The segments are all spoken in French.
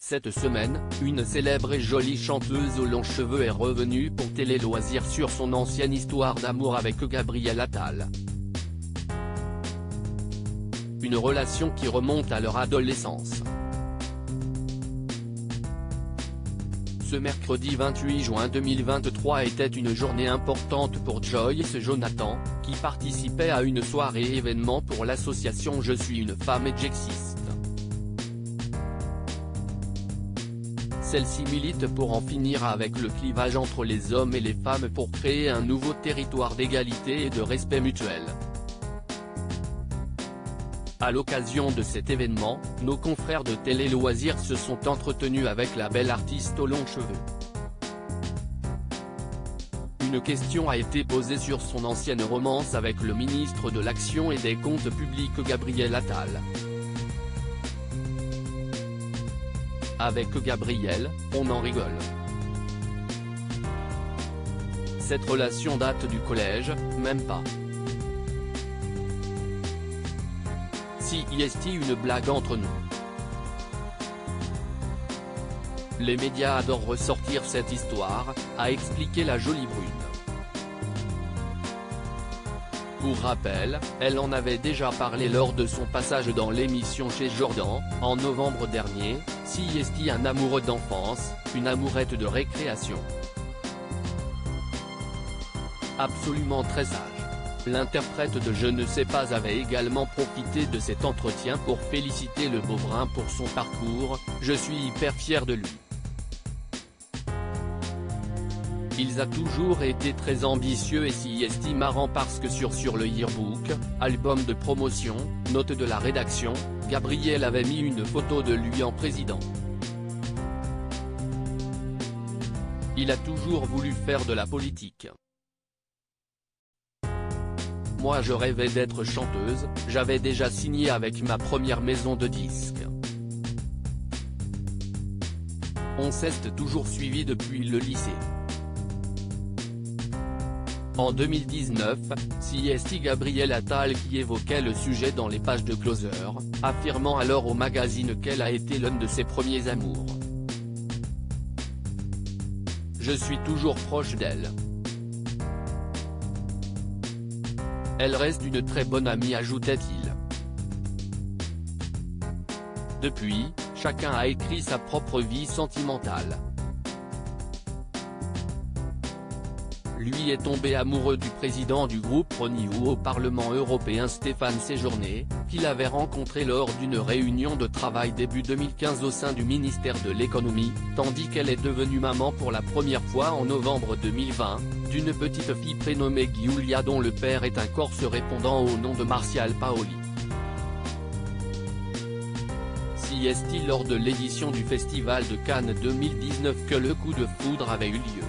Cette semaine, une célèbre et jolie chanteuse aux longs cheveux est revenue pour Télé Loisirs sur son ancienne histoire d'amour avec Gabriel Attal. Une relation qui remonte à leur adolescence. Ce mercredi 28 juin 2023 était une journée importante pour Joyce Jonathan, qui participait à une soirée événement pour l'association Je suis une femme et j'existe. Celle-ci milite pour en finir avec le clivage entre les hommes et les femmes pour créer un nouveau territoire d'égalité et de respect mutuel. À l'occasion de cet événement, nos confrères de Télé Loisirs se sont entretenus avec la belle artiste aux longs cheveux. Une question a été posée sur son ancienne romance avec le ministre de l'Action et des Comptes Publics Gabriel Attal. Avec Gabriel, on en rigole. Cette relation date du collège, même pas. Si y est-il une blague entre nous? Les médias adorent ressortir cette histoire, a expliqué la jolie brune. Pour rappel, elle en avait déjà parlé lors de son passage dans l'émission chez Jordan, en novembre dernier. Si est-il un amoureux d'enfance, une amourette de récréation. Absolument très sage. L'interprète de Je ne sais pas avait également profité de cet entretien pour féliciter le Beaubrun pour son parcours. Je suis hyper fier de lui. Il a toujours été très ambitieux et si est marrant parce que sur le yearbook, album de promotion, note de la rédaction, Gabriel avait mis une photo de lui en président. Il a toujours voulu faire de la politique. Moi je rêvais d'être chanteuse, j'avais déjà signé avec ma première maison de disques. On s'est toujours suivi depuis le lycée. En 2019, c'est Gabriel Attal qui évoquait le sujet dans les pages de Closer, affirmant alors au magazine qu'elle a été l'un de ses premiers amours. Je suis toujours proche d'elle. Elle reste une très bonne amie, ajoutait-il. Depuis, chacun a écrit sa propre vie sentimentale. Lui est tombé amoureux du président du groupe Renew au Parlement européen Stéphane Séjourné, qu'il avait rencontré lors d'une réunion de travail début 2015 au sein du ministère de l'économie, tandis qu'elle est devenue maman pour la première fois en novembre 2020, d'une petite fille prénommée Giulia dont le père est un Corse répondant au nom de Martial Paoli. Si est-il lors de l'édition du Festival de Cannes 2019 que le coup de foudre avait eu lieu.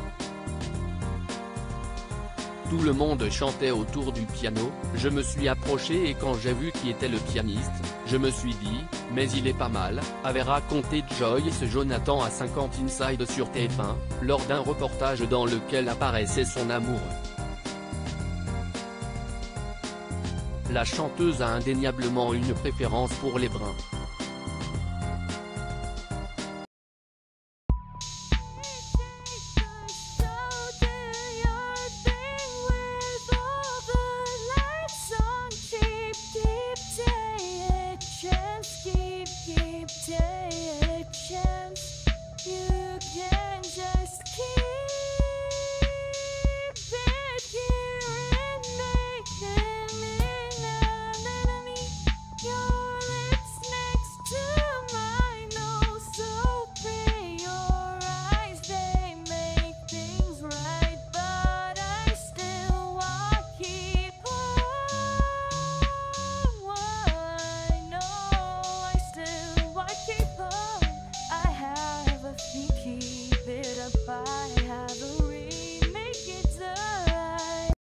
Tout le monde chantait autour du piano, je me suis approché et quand j'ai vu qui était le pianiste, je me suis dit, mais il est pas mal, avait raconté Joyce Jonathan à 50 Inside sur TF1, lors d'un reportage dans lequel apparaissait son amoureux. La chanteuse a indéniablement une préférence pour les bruns.